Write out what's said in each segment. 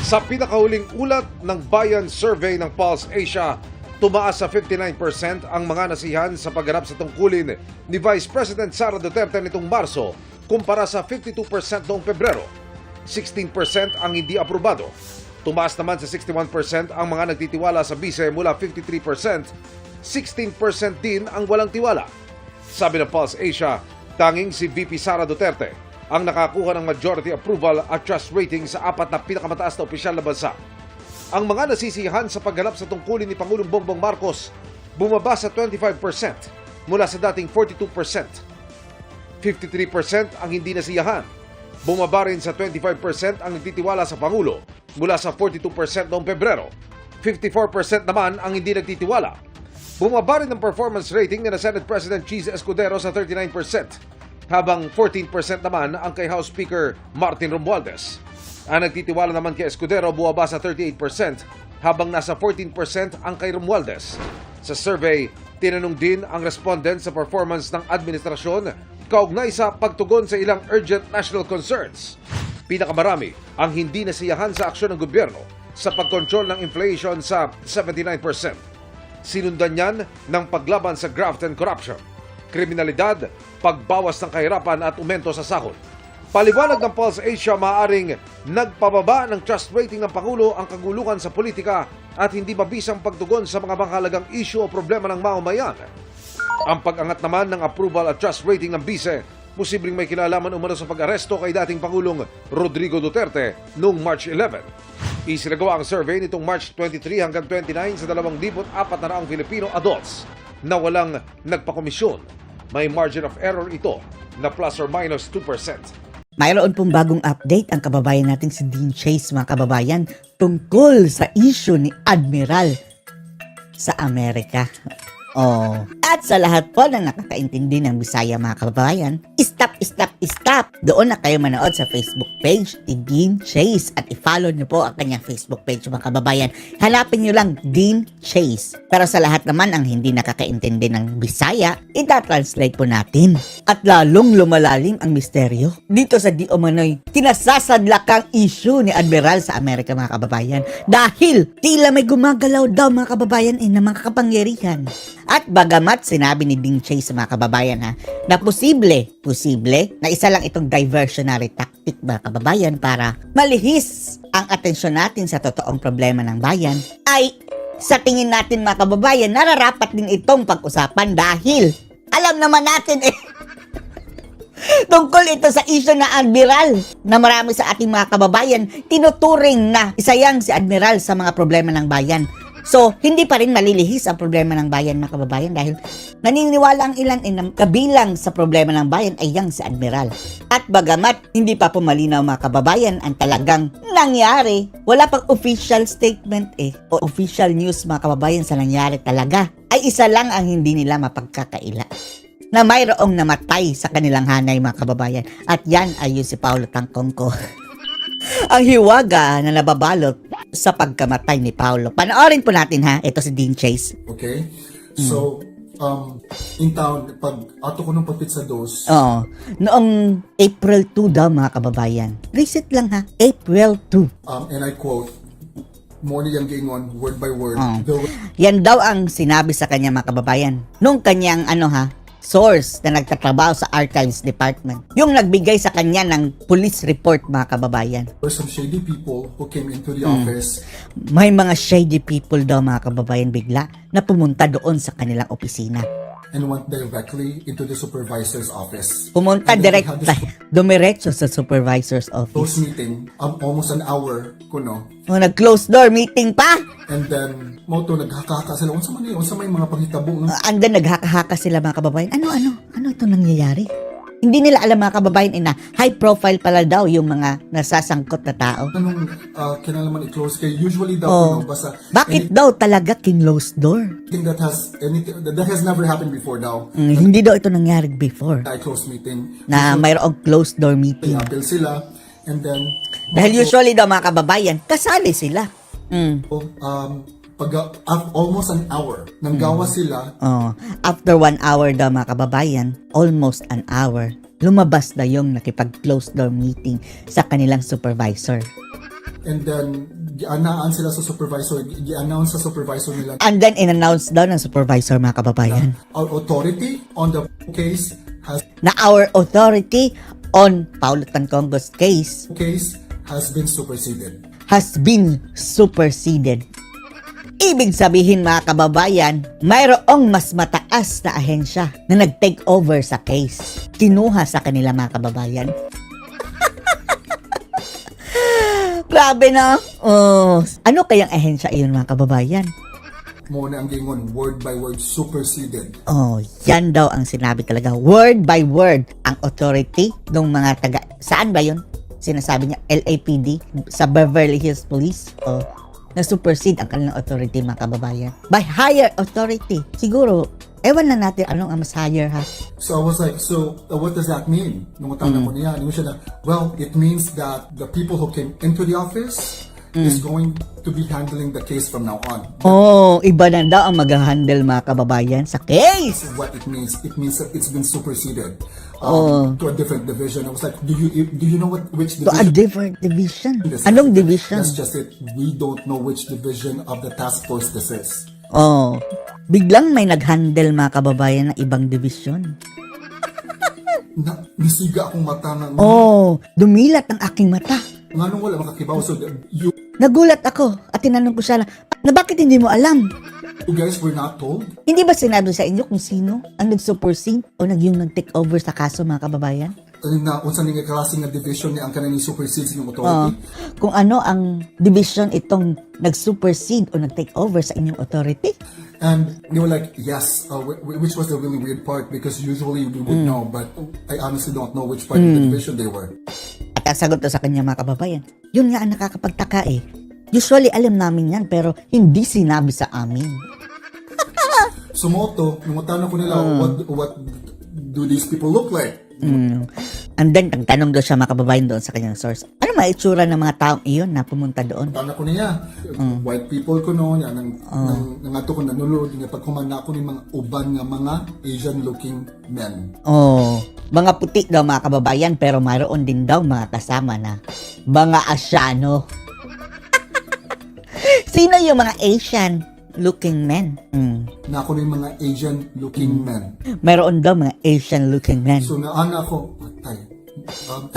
Sa pinakahuling ulat ng Bayan Survey ng Pulse Asia, tumaas sa 59% ang mga nasihan sa pagganap sa tungkulin ni Vice President Sara Duterte nitong Marso kumpara sa 52% noong Pebrero. 16% ang hindi aprobado. Tumaas naman sa 61% ang mga nagtitiwala sa bise mula 53%. 16% din ang walang tiwala. Sabi ng Pulse Asia, tanging si VP Sara Duterte ang nakakuha ng majority approval at trust rating sa apat na pinakamataas na opisyal na bansa. Ang mga nasisiyahan sa pagganap sa tungkulin ni Pangulong Bongbong Marcos bumaba sa 25% mula sa dating 42%. 53% ang hindi nasiyahan. Bumaba rin sa 25% ang nagtitiwala sa Pangulo mula sa 42% noong Pebrero. 54% naman ang hindi nagtitiwala. Bumaba rin ang performance rating ni Senate President Cheese Escudero sa 39%. Habang 14% naman ang kay House Speaker Martin Romualdez. Ang nagtitiwala naman kay Escudero bumaba sa 38% habang nasa 14% ang kay Romualdez. Sa survey, tinanong din ang respondent sa performance ng administrasyon kaugnay sa pagtugon sa ilang urgent national concerns. Pinakamarami ang hindi nasiyahan sa aksyon ng gobyerno sa pagkontrol ng inflation sa 79%. Sinundan niyan ng paglaban sa graft and corruption, kriminalidad, pagbawas ng kahirapan at aumento sa sahod. Paliwanag ng Pulse Asia, maaring nagpababa ng trust rating ng Pangulo ang kaguluhan sa politika at hindi mabisang pagtugon sa mga mahalagang issue o problema ng mamamayan. Ang pag-angat naman ng approval at trust rating ng bise, posibleng may kinalaman umano sa pag-aresto kay dating Pangulong Rodrigo Duterte noong March 11. Isinagawa ang survey nitong March 23 hanggang 29 sa 2,400 Filipino adults na walang nagpakomisyon. May margin of error ito na plus or minus 2%. Mayroon pong bagong update ang kababayan nating si Dean Chase, mga kababayan, tungkol sa issue ni Admiral sa Amerika. Oh. At sa lahat po na nakakaintindi ng Bisaya, mga kababayan, stop! Doon na kayo manood sa Facebook page ni Dean Chase at i-follow niyo po ang kanyang Facebook page, mga kababayan. Hanapin niyo lang Dean Chase. Pero sa lahat naman ang hindi nakakaintindi ng Bisaya, ita-translate po natin. At lalong lumalalim ang misteryo dito sa di umano'y tinasasadlakang issue ni Admiral sa Amerika, mga kababayan. Dahil tila may gumagalaw daw, mga kababayan, ng mga kapangyarihan. At bagamat sinabi ni Dean Chase, mga kababayan, na posible na isa lang itong diversionary tactic, mga kababayan, para malihis ang atensyon natin sa totoong problema ng bayan, ay sa tingin natin, mga kababayan, nararapat din itong pag-usapan dahil alam naman natin tungkol ito sa issue na Admiral na marami sa ating mga kababayan tinuturing na isa yang si Admiral sa mga problema ng bayan. So, hindi pa rin malilihis ang problema ng bayan, mga kababayan, dahil naniniwala ang ilan na kabilang sa problema ng bayan ay yang si Admiral. At bagamat hindi pa po malinaw, mga kababayan, ang talagang nangyari, wala pang official statement o official news, mga kababayan, sa nangyari talaga, ay isa lang ang hindi nila mapagkakaila, na mayroong namatay sa kanilang hanay, mga kababayan, at yan ay yung si Paulo Tangkongko. Ang hiwaga na nababalot sa pagkamatay ni Paulo. Panoorin po natin, ito si Dean Chase. Okay? So, in town, pag ato ko ng papit sa dose. Oo. Noong April 2 daw, mga kababayan. Reset lang, April 2. And I quote, Morning yung gingon, word by word. Yan daw ang sinabi sa kanya, mga kababayan. Nung kanyang, source na nagtatrabaho sa Archives Department. Yung nagbigay sa kanya ng police report, mga kababayan. There were some shady people who came into the office. May mga shady people daw, mga kababayan, bigla na pumunta doon sa kanilang opisina. And went directly into the supervisor's office. Pumunta dumiretso sa supervisor's office. Close meeting, almost an hour kuno. Nag-close door meeting pa. And then, moto naghakahaka sila. Unsa may mga panghitabo. And then naghakahaka sila, mga kababayan. Ano ito nangyayari? Hindi nila alam, mga kababayan, na high profile pala daw yung mga nasasangkot na tao. Anong kinalaman i-close kay usually daw basta bakit daw talaga kin-close door? that has never happened before daw. Hindi daw ito nangyari before. Close meeting. Na mayroong closed door meeting. Appeal sila and then dahil usually daw, mga kababayan, kasali sila. Almost an hour nang gawa sila. After 1 hour daw, mga kababayan, almost an hour, lumabas na yung nakipag-close door meeting sa kanilang supervisor. And then gianaan sila sa supervisor, gi-announce sa supervisor nila And then, in-announce daw ng supervisor, mga kababayan, our authority on the case na our authority on Paulo Tangcongos case has been superseded. has been superseded. Ibig sabihin, mga kababayan, mayroong mas mataas na ahensya na nag-take over sa case. Kinuha sa kanila, mga kababayan. Grabe na. Oh, ano kayang ahensya iyon, mga kababayan? Muna ang gingon, word by word, superseded. Oh, yan daw ang sinabi talaga. Word by word. Ang authority ng mga taga... Saan ba yun? Sinasabi niya, LAPD, sa Beverly Hills Police. Oh, na supersede ang kanilang authority, mga kababayan. By higher authority. Siguro, ewan na natin anong ang mas higher, ha? So I was like, what does that mean? Nung matanda ko niya, nung siya na, well, it means that the people who came into the office is going to be handling the case from now on. Oh, iba na daw ang mag-handle, mga kababayan, sa case. What it means that it's been superseded Oh. to a different division. I was like, do you know which To a division? different division. This is? Anong division? That's just it. We don't know which division of the task force this is. Oh, biglang may nag-handle, mga kababayan, ng ibang division. Nisiga akong mata ng Oh, dumilat ang aking mata. nga nung wala makakibaw. So you Nagulat ako at tinanong ko siya na bakit hindi mo alam? guys were not told? Hindi ba sinabi sa inyo kung sino ang nag-supersede o yung nag-take over sa kaso, mga kababayan? Na unsa ning klase nga division ni ang kanang supersedes yung authority? Kung ano ang division itong nag-supersede o nag-take over sa inyong authority? And they were like, yes, which was the really weird part because usually we would know, but I honestly don't know which part of the division they were. At ang sagot ko sa kanya, mga kababayan, yun nga ang nakakapagtaka eh. Usually alam namin yan pero hindi sinabi sa amin. Sumoto, nung matanong ko nila, what do these people look like? And then, tanong daw siya, mga kababayan, doon sa kanyang source. Ano maitsura ng mga taong iyon na pumunta doon? Tanong ko niya, white people ko no, yan, nang ato ko nanulod, nga pagkumana ko ni mga uban nga mga Asian-looking men. Oh, mga puti daw, mga kababayan, pero mayroon din daw mga kasama na mga Asyano. Sino yung mga Asian-looking men? Na ako ni mga Asian-looking men. Mayroon daw mga Asian-looking men. So naana ko, patay.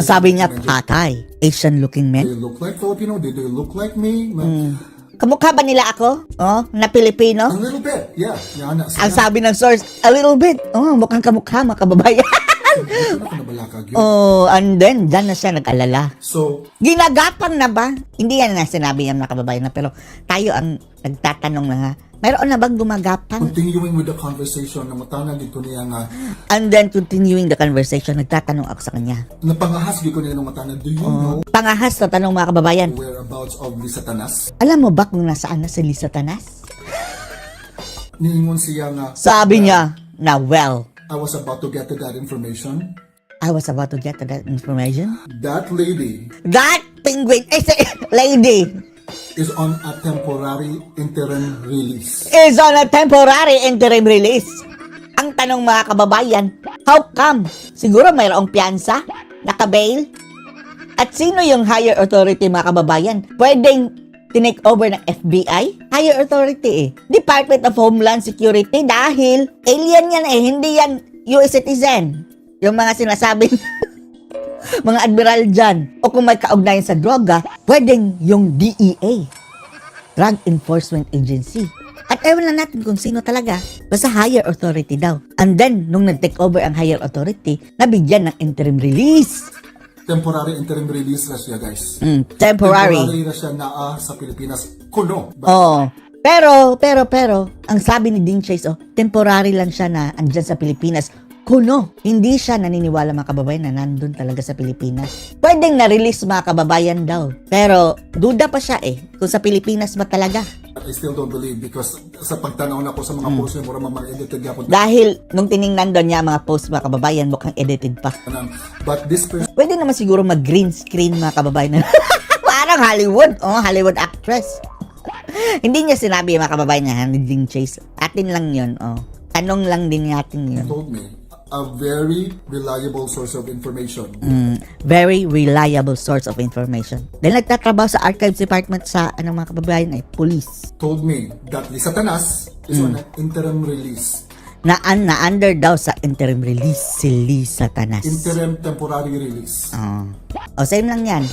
Ang sabi niya, patay. Asian-looking They men. look like Filipino? Did they look like me? Kamukha ba nila ako? Oh, na Pilipino? A little bit, yeah. Yana, Ang sabi ng source, a little bit. Oh, mukhang kamukha, mga kababayan. Ito na ko nabalakag yun. Oh, and then, dyan na siya nag-alala. So, Ginagapang na ba? Hindi yan na sinabi yan, mga kababayan na, pero tayo ang nagtatanong na nga, mayroon na bang gumagapang? continuing with the conversation, na matanag dito niya nga, And then, continuing the conversation, nagtatanong ako sa kanya. napangahas ko niya ng matanag, do you know Pangahas na tanong, mga kababayan, whereabouts of Lisa Tanas? alam mo ba kung nasaan na si Lisa Tanas? Niingon siya nga, Sabi niya na, well, I was about to get to that information. I was about to get to that information. That lady That penguin, lady, is on a temporary interim release. is on a temporary interim release. Ang tanong, mga kababayan, how come? Siguro mayroong piyansa, naka-bail? At sino yung higher authority, mga kababayan? Pwedeng tinake over ng FBI? Higher authority eh. Department of Homeland Security dahil alien yan eh, hindi yan US citizen. Yung mga sinasabing mga admiral dyan. O kung may kaugnayan sa droga, pwedeng yung DEA. Drug Enforcement Agency. At ewan na natin kung sino talaga. Basta higher authority daw. And then, nung nag-take over ang higher authority, nabigyan ng interim release. Temporary interim release na siya, guys. Temporary. Temporary na siya naa sa Pilipinas. Kuno. Oh. Pero, ang sabi ni Dean Chase, temporary lang siya na andyan sa Pilipinas. Kuno, hindi siya naniniwala, mga kababayan, na nandun talaga sa Pilipinas. Pwedeng na-release, mga kababayan daw. Pero, duda pa siya kung sa Pilipinas ba talaga. I still don't believe because sa pagtanaw na ko sa mga posts niya, mura mga edited yapon. Dahil, nung tiningnan doon niya mga post, mga kababayan, mukhang edited pa. But this person, Pwede naman siguro mag-green screen, mga kababayan. Parang Hollywood. Hollywood actress. Hindi niya sinabi, mga kababayan, niya, ni Dean Chase. Atin lang yun. Tanong lang din natin yun. told me, a very reliable source of information. Very reliable source of information. Dahil nagtatrabaho sa archives department sa mga kababayan ay police. Told me that Lisa Tanas is on an interim release. Na-under daw sa interim release si Lisa Tanas. Interim temporary release. O, same lang yan.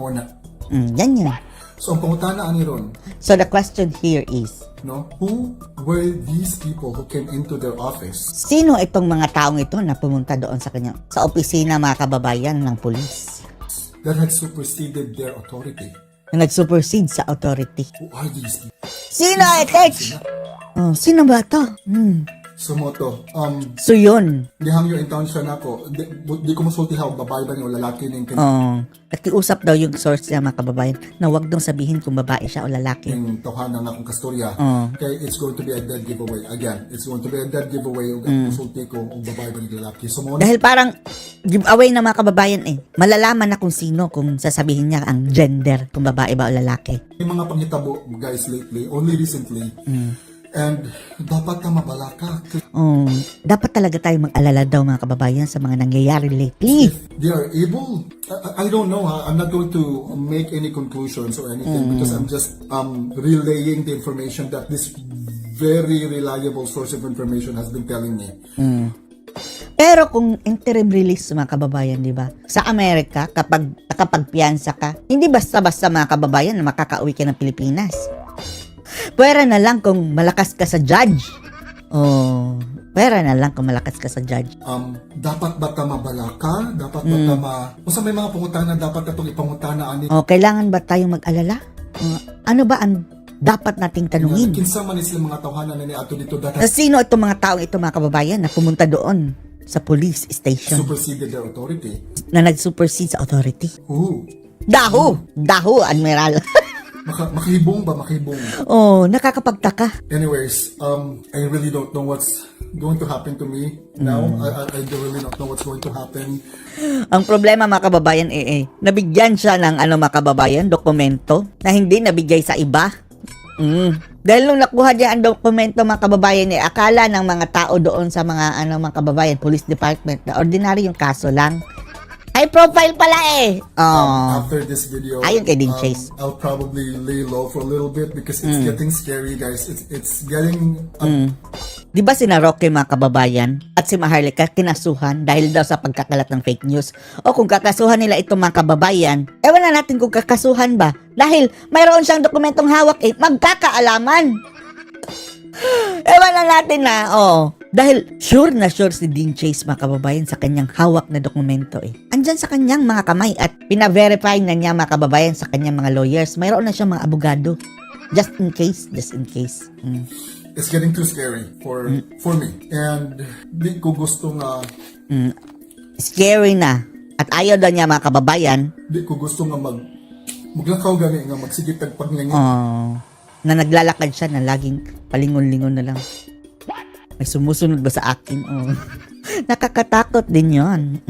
More na. Yan. So, ang pangutanaan ni Ron, So, the question here is, no, who were these people who came into their office? sino itong mga taong ito na pumunta doon sa opisina, mga kababayan, ng police? That had superseded their authority. Na nag-supersede sa authority. Who are these people? Sino, Etech? Oh, sino ba ito? Sumoto, So, yun. lihang yung intention ako, di ko masulti how babae ba niyo, lalaki na yung Nakiusap daw yung source niya, mga kababayan, na wag dong sabihin kung babae siya o lalaki. yung tawhanan na akong kastorya. Kaya it's going to be a dead giveaway. Again, it's going to be a dead giveaway kung masulti ko kung babae ba niyo, lalaki. So, muna, Dahil parang giveaway na, mga kababayan malalaman na kung sino kung sasabihin niya ang gender, kung babae ba o lalaki. may mga panghitabo, guys, lately, only recently, and dapat na mabala ka. Dapat talaga tayo mag-alala daw, mga kababayan, sa mga nangyayari lately. They are able, I don't know, I'm not going to make any conclusions or anything because I'm just relaying the information that this very reliable source of information has been telling me. Pero kung interim release, mga kababayan, di ba? Sa Amerika, kapag nakapagpiyansa ka, hindi basta-basta, mga kababayan, na makakauwi ka ng Pilipinas. Pwera na lang kung malakas ka sa judge. Pwera na lang kung malakas ka sa judge. Dapat ba ta mabala ka? Dapat ba ta Basta may mga pangutana dapat itong ipangutanaan ni Kailangan ba tayong mag-alala? Ano ba ang dapat nating tanungin? kinsa man is mga tawhanan na ni ato dito that Na has sino itong mga taong ito, mga kababayan, na pumunta doon sa police station superseded their authority. na nag-supersede sa authority? Ooh. Daho, Admiral. Makahibong ba? Makahibong. Nakakapagtaka. Anyways, I really don't know what's going to happen to me now. I really don't know what's going to happen. Ang problema, mga kababayan, nabigyan siya ng mga kababayan, dokumento na hindi nabigay sa iba. Dahil nung nakuha niya ang dokumento, mga kababayan, akala ng mga tao doon sa mga mga kababayan, police department, na ordinary yung kaso lang. High profile pala After this video, Ayun kay Dean Chase. I'll probably lay low for a little bit because it's getting scary, guys. It's getting Di ba sina Roque, mga kababayan, at si Maharlika kinasuhan dahil daw sa pagkakalat ng fake news? O kung kakasuhan nila itong mga kababayan, ewan na natin kung kakasuhan ba. Dahil mayroon siyang dokumentong hawak, magkakaalaman. Ewan na natin na, Dahil sure na sure si Dean Chase, mga kababayan, sa kanyang hawak na dokumento Andyan sa kanyang mga kamay at pina-verify na niya, mga kababayan, sa kanyang mga lawyers. Mayroon na siyang mga abogado. Just in case. it's getting too scary for me. And di ko gusto nga Scary na. At ayaw daw niya, mga kababayan, di ko gusto nga maglakaw gani nga magsigit ang paglingin. na naglalakad siya na laging palingon-lingon na lang. May sumusunod ba sa akin? Nakakatakot din yon.